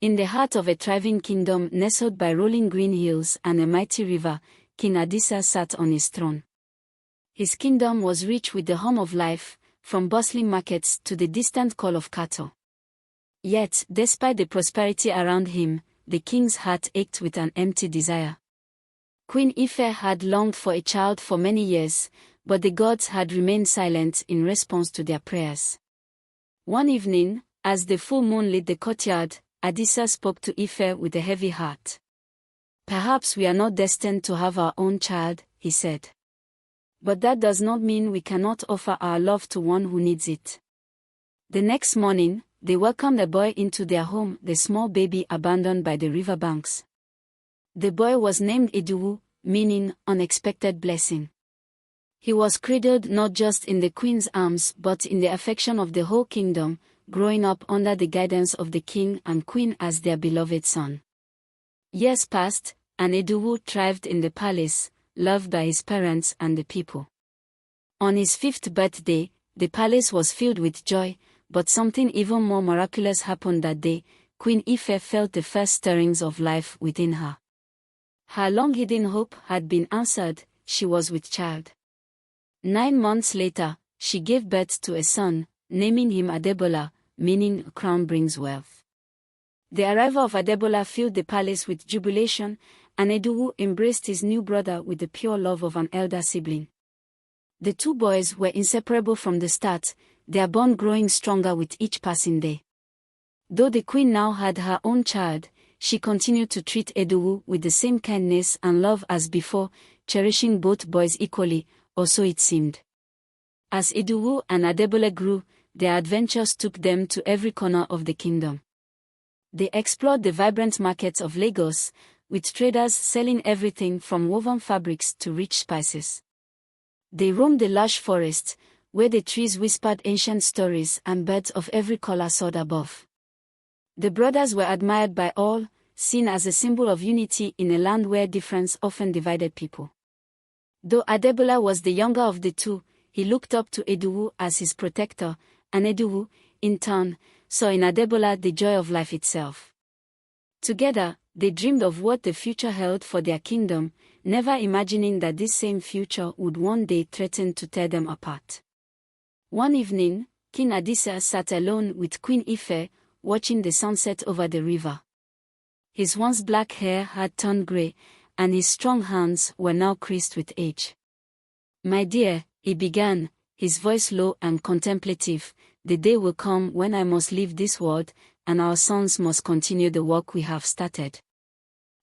In the heart of a thriving kingdom nestled by rolling green hills and a mighty river, King Adisa sat on his throne. His kingdom was rich with the hum of life, from bustling markets to the distant call of cattle. Yet, despite the prosperity around him, the king's heart ached with an empty desire. Queen Ife had longed for a child for many years, but the gods had remained silent in response to their prayers. One evening, as the full moon lit the courtyard, Adisa spoke to Ife with a heavy heart. "Perhaps we are not destined to have our own child," he said. "But that does not mean we cannot offer our love to one who needs it." The next morning, they welcomed a boy into their home, the small baby abandoned by the riverbanks. The boy was named Eduwu, meaning unexpected blessing. He was cradled not just in the queen's arms but in the affection of the whole kingdom, growing up under the guidance of the king and queen as their beloved son. Years passed, and Eduwu thrived in the palace, loved by his parents and the people. On his 5th birthday, the palace was filled with joy, but something even more miraculous happened that day. Queen Ife felt the first stirrings of life within her. Her long-hidden hope had been answered. She was with child. 9 months later, she gave birth to a son, naming him Adebola, meaning a crown brings wealth. The arrival of Adebola filled the palace with jubilation, and Eduwu embraced his new brother with the pure love of an elder sibling. The two boys were inseparable from the start, their bond growing stronger with each passing day. Though the queen now had her own child, she continued to treat Eduwu with the same kindness and love as before, cherishing both boys equally, or so it seemed. As Eduwu and Adebola grew, their adventures took them to every corner of the kingdom. They explored the vibrant markets of Lagos, with traders selling everything from woven fabrics to rich spices. They roamed the lush forest, where the trees whispered ancient stories and birds of every color soared above. The brothers were admired by all, seen as a symbol of unity in a land where difference often divided people. Though Adebola was the younger of the two, he looked up to Eduwu as his protector, and Eduwu, in turn, saw in Adebola the joy of life itself. Together, they dreamed of what the future held for their kingdom, never imagining that this same future would one day threaten to tear them apart. One evening, King Adisa sat alone with Queen Ife, watching the sunset over the river. His once black hair had turned grey, and his strong hands were now creased with age. "My dear," he began, his voice low and contemplative, "the day will come when I must leave this world, and our sons must continue the work we have started."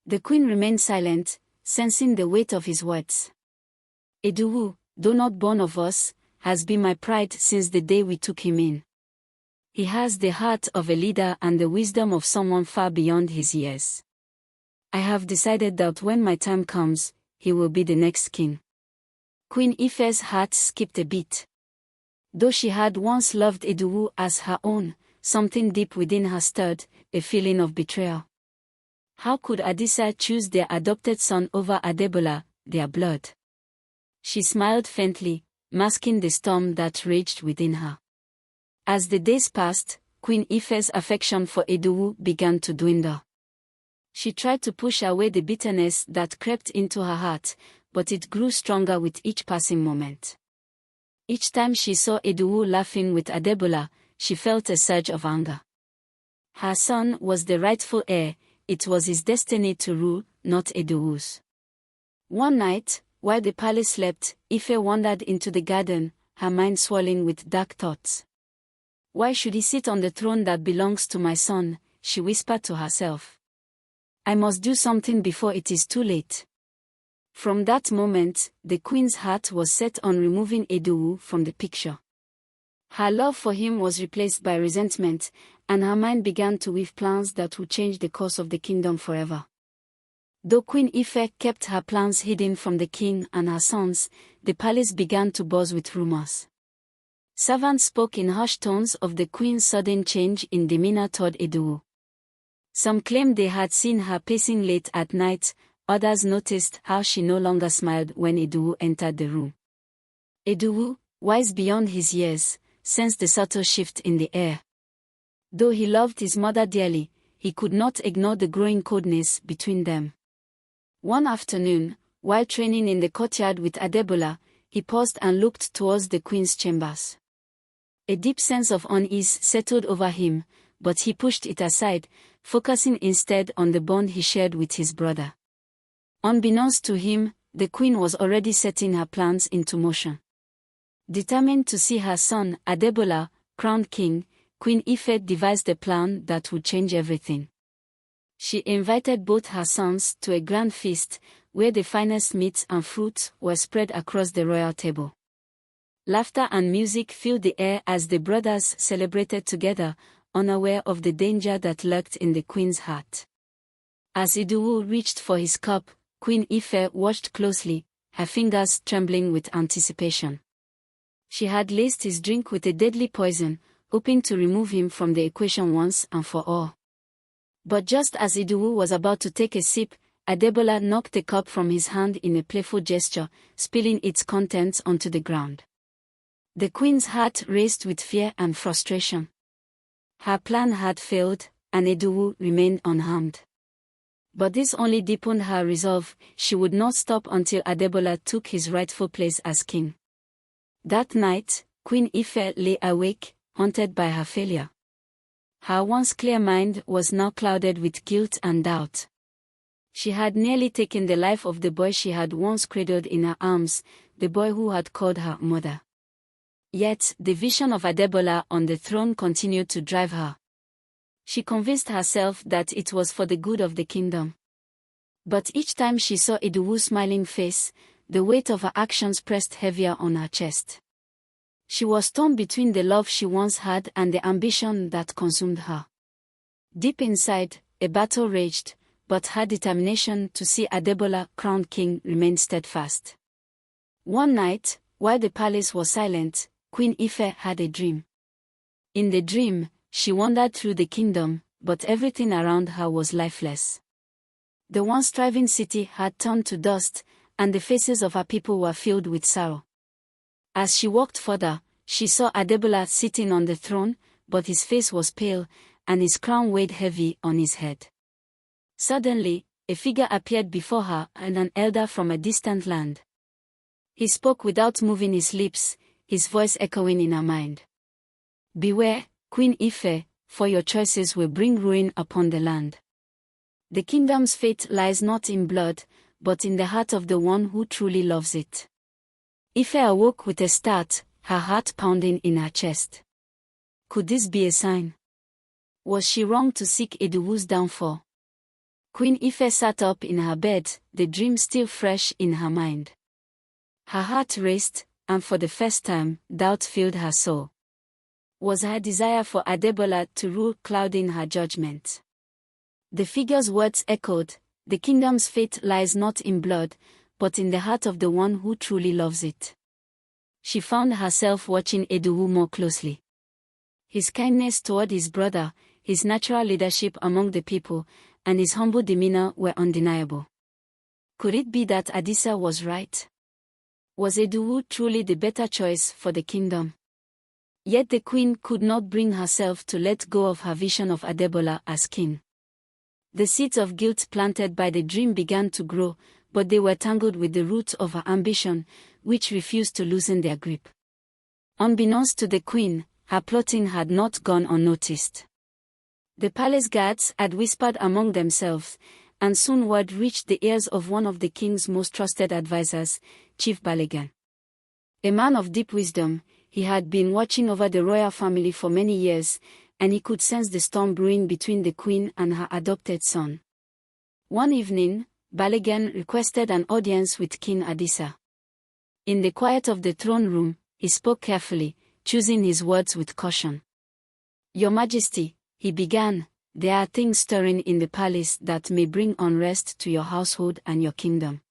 The queen remained silent, sensing the weight of his words. "Eduwu, though not born of us, has been my pride since the day we took him in. He has the heart of a leader and the wisdom of someone far beyond his years. I have decided that when my time comes, he will be the next king." Queen Ife's heart skipped a beat. Though she had once loved Eduwu as her own, something deep within her stirred, a feeling of betrayal. How could Adisa choose their adopted son over Adebola, their blood? She smiled faintly, masking the storm that raged within her. As the days passed, Queen Ife's affection for Eduwu began to dwindle. She tried to push away the bitterness that crept into her heart, but it grew stronger with each passing moment. Each time she saw Eduwu laughing with Adebola, she felt a surge of anger. Her son was the rightful heir, it was his destiny to rule, not Eduwu's. One night, while the palace slept, Ife wandered into the garden, her mind swirling with dark thoughts. "Why should he sit on the throne that belongs to my son?" she whispered to herself. "I must do something before it is too late." From that moment, the queen's heart was set on removing Eduwu from the picture. Her love for him was replaced by resentment, and her mind began to weave plans that would change the course of the kingdom forever. Though Queen Ife kept her plans hidden from the king and her sons, the palace began to buzz with rumors. Servants spoke in hushed tones of the queen's sudden change in demeanor toward Eduwu. Some claimed they had seen her pacing late at night, others noticed how she no longer smiled when Eduwu entered the room. Eduwu, wise beyond his years, sensed the subtle shift in the air. Though he loved his mother dearly, he could not ignore the growing coldness between them. One afternoon, while training in the courtyard with Adebola, he paused and looked towards the queen's chambers. A deep sense of unease settled over him, but he pushed it aside, focusing instead on the bond he shared with his brother. Unbeknownst to him, the queen was already setting her plans into motion. Determined to see her son, Adebola, crowned king, Queen Ife devised a plan that would change everything. She invited both her sons to a grand feast, where the finest meats and fruits were spread across the royal table. Laughter and music filled the air as the brothers celebrated together, unaware of the danger that lurked in the queen's heart. As Idowu reached for his cup, Queen Ife watched closely, her fingers trembling with anticipation. She had laced his drink with a deadly poison, hoping to remove him from the equation once and for all. But just as Idowu was about to take a sip, Adebola knocked the cup from his hand in a playful gesture, spilling its contents onto the ground. The queen's heart raced with fear and frustration. Her plan had failed, and Idowu remained unharmed. But this only deepened her resolve. She would not stop until Adebola took his rightful place as king. That night, Queen Ife lay awake, haunted by her failure. Her once clear mind was now clouded with guilt and doubt. She had nearly taken the life of the boy she had once cradled in her arms, the boy who had called her mother. Yet, the vision of Adebola on the throne continued to drive her. She convinced herself that it was for the good of the kingdom. But each time she saw Idowu's smiling face, the weight of her actions pressed heavier on her chest. She was torn between the love she once had and the ambition that consumed her. Deep inside, a battle raged, but her determination to see Adebola crowned king remained steadfast. One night, while the palace was silent, Queen Ife had a dream. In the dream, she wandered through the kingdom, but everything around her was lifeless. The once thriving city had turned to dust, and the faces of her people were filled with sorrow. As she walked further, she saw Adebola sitting on the throne, but his face was pale, and his crown weighed heavy on his head. Suddenly, a figure appeared before her, and an elder from a distant land. He spoke without moving his lips, his voice echoing in her mind. "Beware, Queen Ife, for your choices will bring ruin upon the land. The kingdom's fate lies not in blood, but in the heart of the one who truly loves it." Ife awoke with a start, her heart pounding in her chest. Could this be a sign? Was she wrong to seek Idowu's downfall? Queen Ife sat up in her bed, the dream still fresh in her mind. Her heart raced, and for the first time, doubt filled her soul. Was her desire for Adebola to rule clouding her judgment? The figure's words echoed, "The kingdom's fate lies not in blood, but in the heart of the one who truly loves it." She found herself watching Idowu more closely. His kindness toward his brother, his natural leadership among the people, and his humble demeanor were undeniable. Could it be that Adisa was right? Was Idowu truly the better choice for the kingdom? Yet the queen could not bring herself to let go of her vision of Adebola as king. The seeds of guilt planted by the dream began to grow, but they were tangled with the roots of her ambition, which refused to loosen their grip. Unbeknownst to the queen, her plotting had not gone unnoticed. The palace guards had whispered among themselves, and soon word reached the ears of one of the king's most trusted advisers, Chief Balogun. A man of deep wisdom, he had been watching over the royal family for many years, and he could sense the storm brewing between the queen and her adopted son. One evening, Balogun requested an audience with King Adisa. In the quiet of the throne room, he spoke carefully, choosing his words with caution. "Your Majesty," he began, "there are things stirring in the palace that may bring unrest to your household and your kingdom.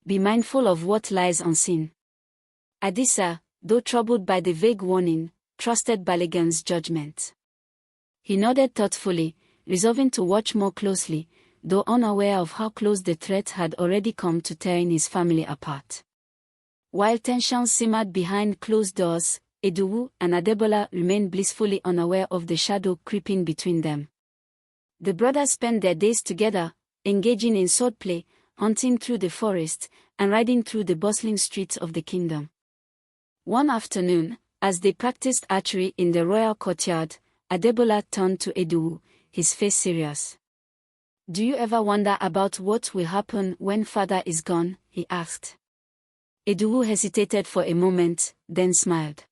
Be mindful of what lies unseen." Adisa, though troubled by the vague warning, trusted Balogun's judgment. He nodded thoughtfully, resolving to watch more closely, though unaware of how close the threat had already come to tearing his family apart. While tensions simmered behind closed doors, Idowu and Adebola remained blissfully unaware of the shadow creeping between them. The brothers spent their days together, engaging in swordplay, hunting through the forest, and riding through the bustling streets of the kingdom. One afternoon, as they practiced archery in the royal courtyard, Adebola turned to Edowu, his face serious. "Do you ever wonder about what will happen when father is gone?" he asked. Edowu hesitated for a moment, then smiled.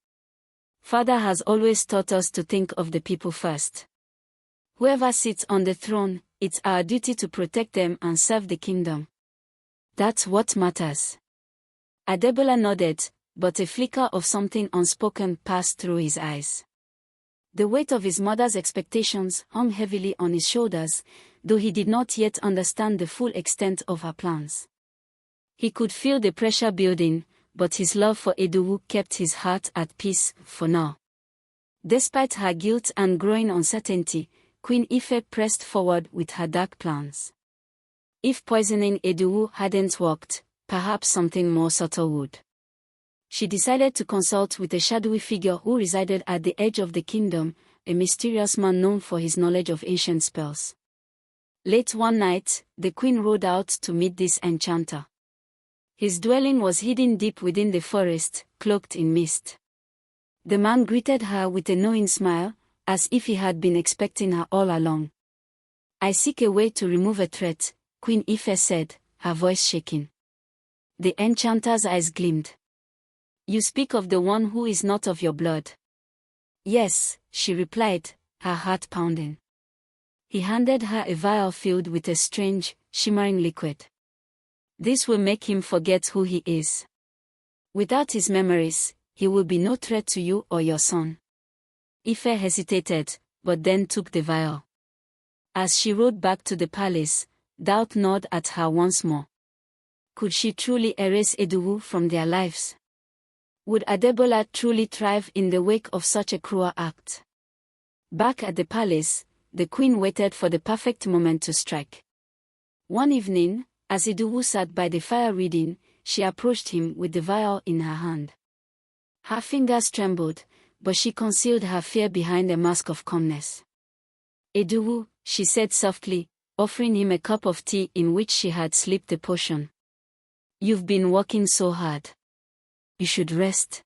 "Father has always taught us to think of the people first. Whoever sits on the throne, it's our duty to protect them and serve the kingdom. That's what matters." Adebola nodded, but a flicker of something unspoken passed through his eyes. The weight of his mother's expectations hung heavily on his shoulders, though he did not yet understand the full extent of her plans. He could feel the pressure building, but his love for Edowu kept his heart at peace for now. Despite her guilt and growing uncertainty, Queen Ife pressed forward with her dark plans. If poisoning Edowu hadn't worked, perhaps something more subtle would. She decided to consult with a shadowy figure who resided at the edge of the kingdom, a mysterious man known for his knowledge of ancient spells. Late one night, the queen rode out to meet this enchanter. His dwelling was hidden deep within the forest, cloaked in mist. The man greeted her with a knowing smile, as if he had been expecting her all along. "I seek a way to remove a threat," Queen Ife said, her voice shaking. The enchanter's eyes gleamed. "You speak of the one who is not of your blood." "Yes," she replied, her heart pounding. He handed her a vial filled with a strange, shimmering liquid. "This will make him forget who he is. Without his memories, he will be no threat to you or your son." Ife hesitated, but then took the vial. As she rode back to the palace, doubt gnawed at her once more. Could she truly erase Edowu from their lives? Would Adebola truly thrive in the wake of such a cruel act? Back at the palace, the queen waited for the perfect moment to strike. One evening, as Edowu sat by the fire reading, she approached him with the vial in her hand. Her fingers trembled, but she concealed her fear behind a mask of calmness. "Edowu," she said softly, offering him a cup of tea in which she had slipped the potion. "You've been working so hard. You should rest."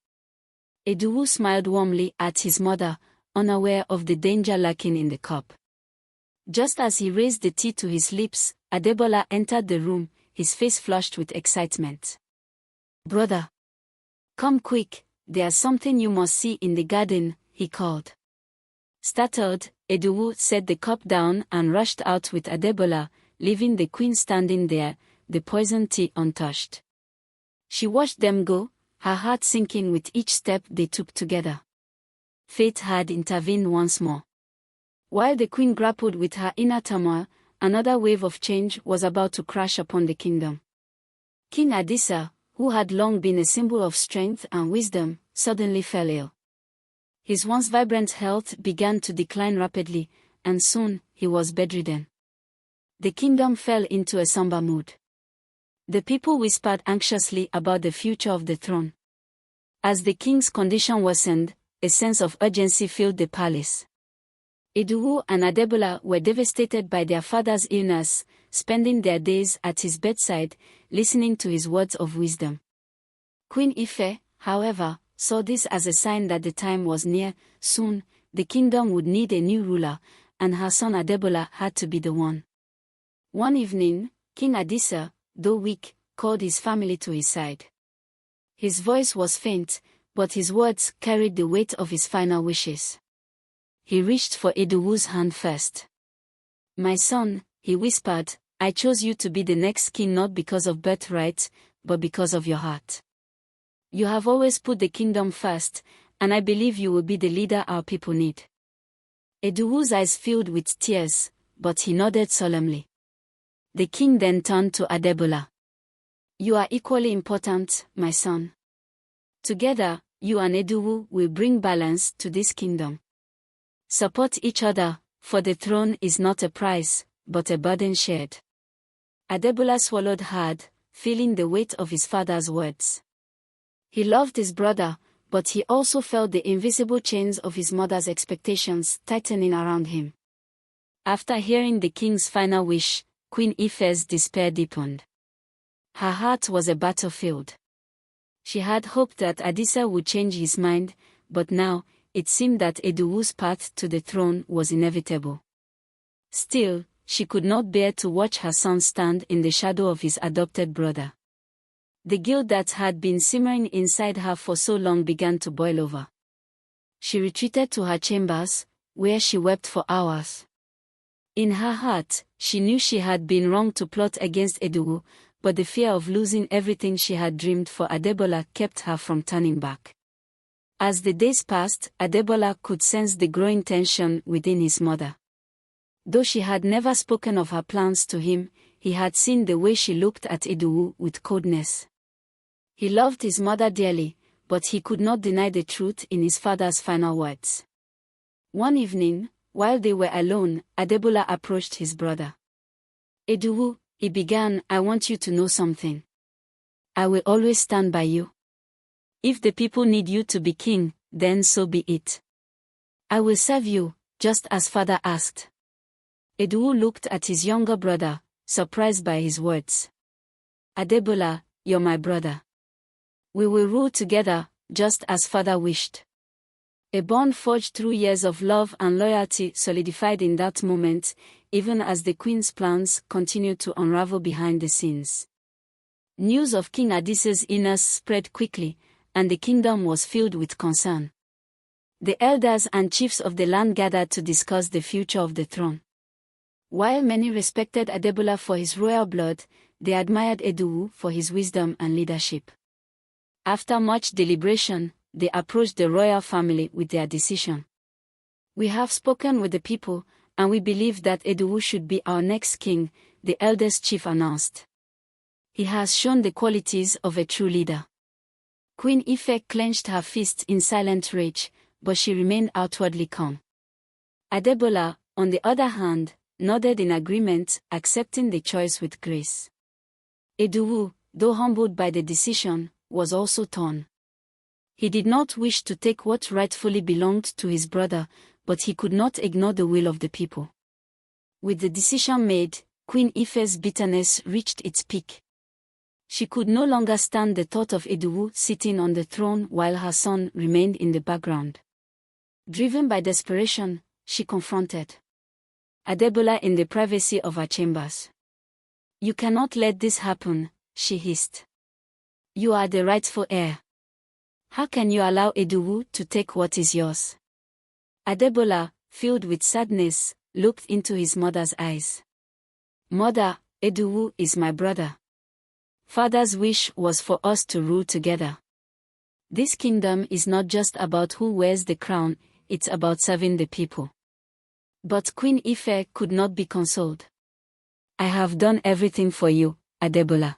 Edowu smiled warmly at his mother, unaware of the danger lurking in the cup. Just as he raised the tea to his lips, Adebola entered the room, his face flushed with excitement. "Brother, come quick, there's something you must see in the garden," he called. Startled, Edowu set the cup down and rushed out with Adebola, leaving the queen standing there, the poisoned tea untouched. She watched them go, her heart sinking with each step they took together. Fate had intervened once more. While the queen grappled with her inner turmoil, another wave of change was about to crash upon the kingdom. King Adisa, who had long been a symbol of strength and wisdom, suddenly fell ill. His once vibrant health began to decline rapidly, and soon, he was bedridden. The kingdom fell into a somber mood. The people whispered anxiously about the future of the throne. As the king's condition worsened, a sense of urgency filled the palace. Edowu and Adebola were devastated by their father's illness, spending their days at his bedside, listening to his words of wisdom. Queen Ife, however, saw this as a sign that the time was near. Soon, the kingdom would need a new ruler, and her son Adebola had to be the one. One evening, King Adisa, though weak, called his family to his side. His voice was faint, but his words carried the weight of his final wishes. He reached for Edowu's hand first. "My son," he whispered, "I chose you to be the next king not because of birthright, but because of your heart. You have always put the kingdom first, and I believe you will be the leader our people need." Edowu's eyes filled with tears, but he nodded solemnly. The king then turned to Adebola. "You are equally important, my son. Together, you and Edowu will bring balance to this kingdom. Support each other, for the throne is not a prize, but a burden shared." Adebola swallowed hard, feeling the weight of his father's words. He loved his brother, but he also felt the invisible chains of his mother's expectations tightening around him. After hearing the king's final wish, Queen Ife's despair deepened. Her heart was a battlefield. She had hoped that Adisa would change his mind, but now, it seemed that Eduwu's path to the throne was inevitable. Still, she could not bear to watch her son stand in the shadow of his adopted brother. The guilt that had been simmering inside her for so long began to boil over. She retreated to her chambers, where she wept for hours. In her heart, she knew she had been wrong to plot against Eduwu, but the fear of losing everything she had dreamed for Adebola kept her from turning back. As the days passed, Adebola could sense the growing tension within his mother. Though she had never spoken of her plans to him, he had seen the way she looked at Eduwu with coldness. He loved his mother dearly, but he could not deny the truth in his father's final words. One evening, while they were alone, Adebola approached his brother. "Eduwu," he began, "I want you to know something. I will always stand by you. If the people need you to be king, then so be it. I will serve you, just as father asked." Eduwu looked at his younger brother, surprised by his words. "Adebola, you're my brother. We will rule together, just as father wished." A bond forged through years of love and loyalty solidified in that moment, even as the queen's plans continued to unravel behind the scenes. News of King Adisa's illness spread quickly, and the kingdom was filled with concern. The elders and chiefs of the land gathered to discuss the future of the throne. While many respected Adebola for his royal blood, they admired Eduwu for his wisdom and leadership. After much deliberation, they approached the royal family with their decision. "We have spoken with the people, and we believe that Eduwu should be our next king," the eldest chief announced. "He has shown the qualities of a true leader." Queen Ife clenched her fists in silent rage, but she remained outwardly calm. Adebola, on the other hand, nodded in agreement, accepting the choice with grace. Eduwu, though humbled by the decision, was also torn. He did not wish to take what rightfully belonged to his brother, but he could not ignore the will of the people. With the decision made, Queen Ife's bitterness reached its peak. She could no longer stand the thought of Eduwu sitting on the throne while her son remained in the background. Driven by desperation, she confronted Adebola in the privacy of her chambers. "You cannot let this happen," she hissed. "You are the rightful heir. How can you allow Eduwu to take what is yours?" Adebola, filled with sadness, looked into his mother's eyes. "Mother, Eduwu is my brother. Father's wish was for us to rule together. This kingdom is not just about who wears the crown, it's about serving the people." But Queen Ife could not be consoled. "I have done everything for you, Adebola.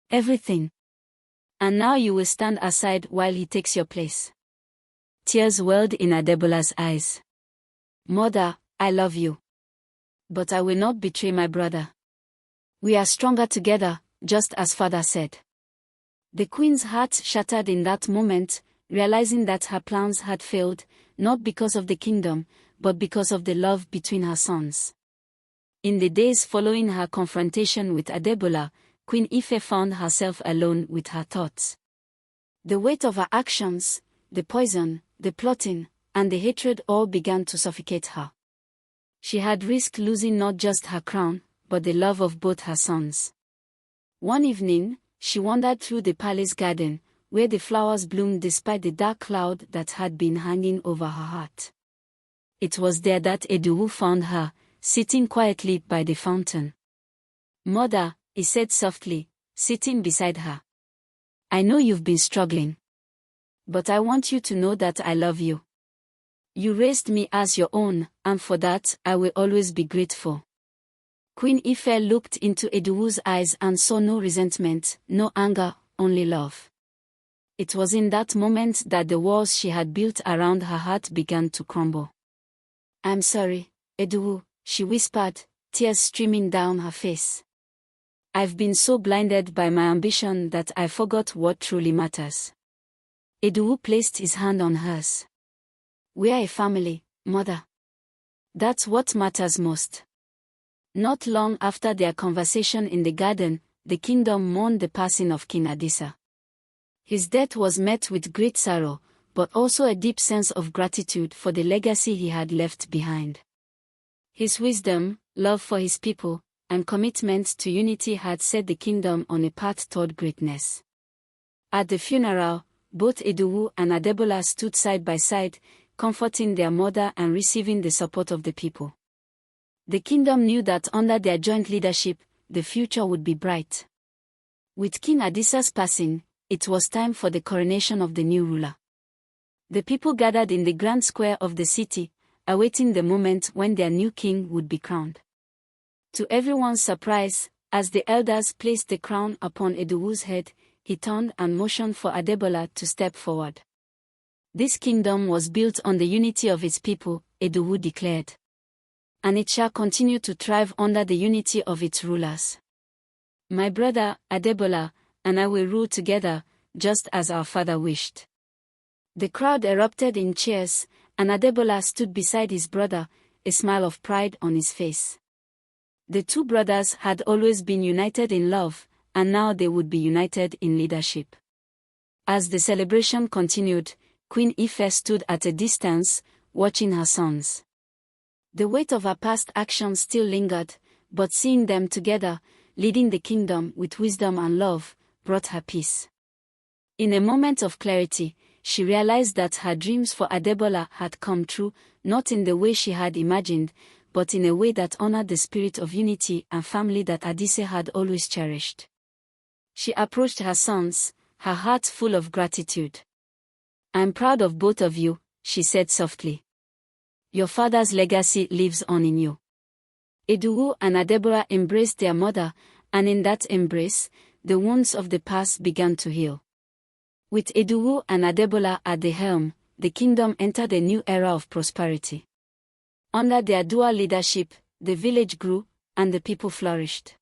Everything. And now you will stand aside while he takes your place." Tears welled in Adebola's eyes. "Mother, I love you. But I will not betray my brother. We are stronger together, just as father said." The queen's heart shattered in that moment, realizing that her plans had failed, not because of the kingdom, but because of the love between her sons. In the days following her confrontation with Adebola, Queen Ife found herself alone with her thoughts. The weight of her actions, the poison, the plotting, and the hatred all began to suffocate her. She had risked losing not just her crown, but the love of both her sons. One evening, she wandered through the palace garden, where the flowers bloomed despite the dark cloud that had been hanging over her heart. It was there that Eduwu found her, sitting quietly by the fountain. "Mother," he said softly, sitting beside her. "I know you've been struggling. But I want you to know that I love you. You raised me as your own, and for that, I will always be grateful." Queen Ife looked into Eduwu's eyes and saw no resentment, no anger, only love. It was in that moment that the walls she had built around her heart began to crumble. "I'm sorry, Eduwu," she whispered, tears streaming down her face. "I've been so blinded by my ambition that I forgot what truly matters." Eduwu placed his hand on hers. "We are a family, mother. That's what matters most. Not long after their conversation in the garden, the kingdom mourned the passing of King Adisa. His death was met with great sorrow, but also a deep sense of gratitude for the legacy he had left behind. His wisdom, love for his people, and commitment to unity had set the kingdom on a path toward greatness. At the funeral, both Idowu and Adebola stood side by side, comforting their mother and receiving the support of the people. The kingdom knew that under their joint leadership, the future would be bright. With King Adisa's passing, it was time for the coronation of the new ruler. The people gathered in the grand square of the city, awaiting the moment when their new king would be crowned. To everyone's surprise, as the elders placed the crown upon Idowu's head, he turned and motioned for Adebola to step forward. This kingdom was built on the unity of its people, Idowu declared. And it shall continue to thrive under the unity of its rulers. My brother, Adebola, and I will rule together, just as our father wished. The crowd erupted in cheers, and Adebola stood beside his brother, a smile of pride on his face. The two brothers had always been united in love, and now they would be united in leadership. As the celebration continued, Queen Ife stood at a distance, watching her sons. The weight of her past actions still lingered, but seeing them together, leading the kingdom with wisdom and love, brought her peace. In a moment of clarity, she realized that her dreams for Adebola had come true, not in the way she had imagined, but in a way that honored the spirit of unity and family that Adise had always cherished. She approached her sons, her heart full of gratitude. "I'm proud of both of you," she said softly. "Your father's legacy lives on in you." Idowu and Adebola embraced their mother, and in that embrace, the wounds of the past began to heal. With Idowu and Adebola at the helm, the kingdom entered a new era of prosperity. Under their dual leadership, the village grew, and the people flourished.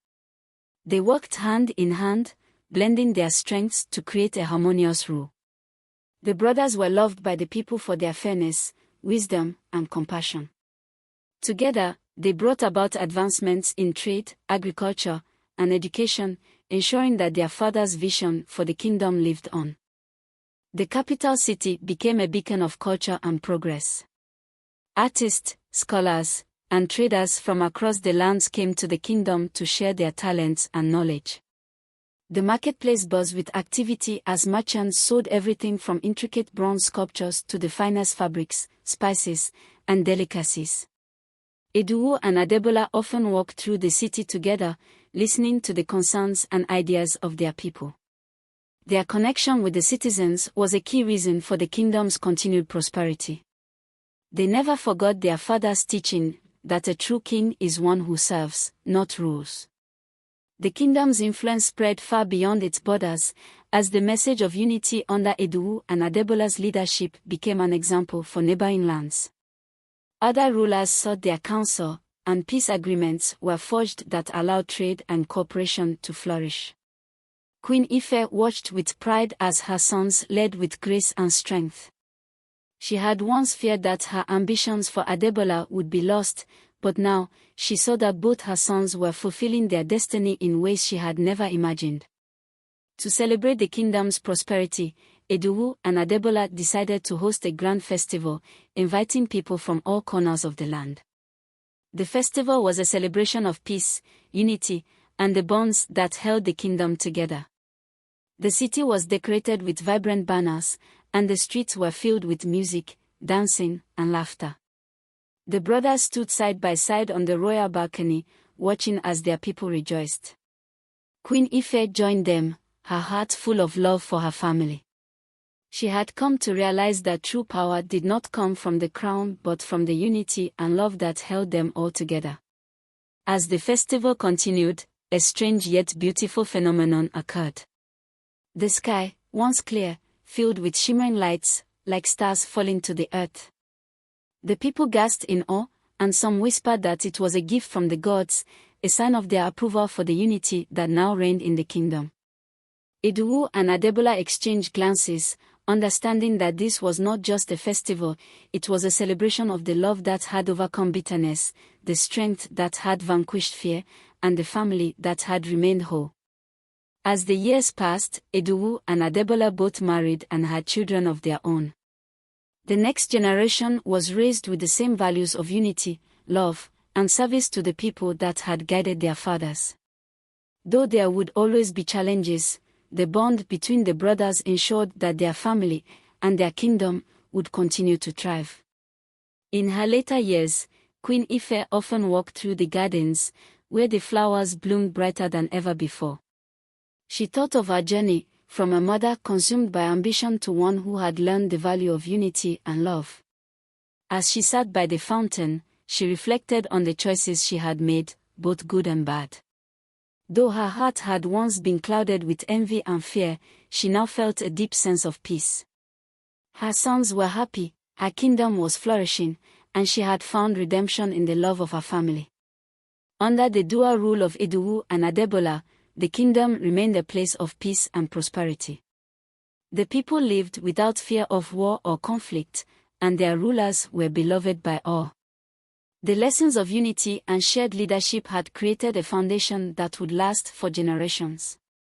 They worked hand in hand, blending their strengths to create a harmonious rule. The brothers were loved by the people for their fairness, wisdom, and compassion. Together, they brought about advancements in trade, agriculture, and education, ensuring that their father's vision for the kingdom lived on. The capital city became a beacon of culture and progress. Artists, scholars, and traders from across the lands came to the kingdom to share their talents and knowledge. The marketplace buzzed with activity as merchants sold everything from intricate bronze sculptures to the finest fabrics, spices, and delicacies. Idowu and Adebola often walked through the city together, listening to the concerns and ideas of their people. Their connection with the citizens was a key reason for the kingdom's continued prosperity. They never forgot their father's teaching that a true king is one who serves, not rules. The kingdom's influence spread far beyond its borders, as the message of unity under Idowu and Adebola's leadership became an example for neighboring lands. Other rulers sought their counsel, and peace agreements were forged that allowed trade and cooperation to flourish. Queen Ife watched with pride as her sons led with grace and strength. She had once feared that her ambitions for Adebola would be lost, but now, she saw that both her sons were fulfilling their destiny in ways she had never imagined. To celebrate the kingdom's prosperity, Idowu and Adebola decided to host a grand festival, inviting people from all corners of the land. The festival was a celebration of peace, unity, and the bonds that held the kingdom together. The city was decorated with vibrant banners, and the streets were filled with music, dancing, and laughter. The brothers stood side by side on the royal balcony, watching as their people rejoiced. Queen Ife joined them, her heart full of love for her family. She had come to realize that true power did not come from the crown but from the unity and love that held them all together. As the festival continued, a strange yet beautiful phenomenon occurred. The sky, once clear, filled with shimmering lights, like stars falling to the earth. The people gasped in awe, and some whispered that it was a gift from the gods, a sign of their approval for the unity that now reigned in the kingdom. Idowu and Adebola exchanged glances, understanding that this was not just a festival, it was a celebration of the love that had overcome bitterness, the strength that had vanquished fear, and the family that had remained whole. As the years passed, Idowu and Adebola both married and had children of their own. The next generation was raised with the same values of unity, love, and service to the people that had guided their fathers. Though there would always be challenges, the bond between the brothers ensured that their family and their kingdom would continue to thrive. In her later years, Queen Ife often walked through the gardens, where the flowers bloomed brighter than ever before. She thought of her journey, from a mother consumed by ambition to one who had learned the value of unity and love. As she sat by the fountain, she reflected on the choices she had made, both good and bad. Though her heart had once been clouded with envy and fear, she now felt a deep sense of peace. Her sons were happy, her kingdom was flourishing, and she had found redemption in the love of her family. Under the dual rule of Idowu and Adebola, the kingdom remained a place of peace and prosperity. The people lived without fear of war or conflict, and their rulers were beloved by all. The lessons of unity and shared leadership had created a foundation that would last for generations.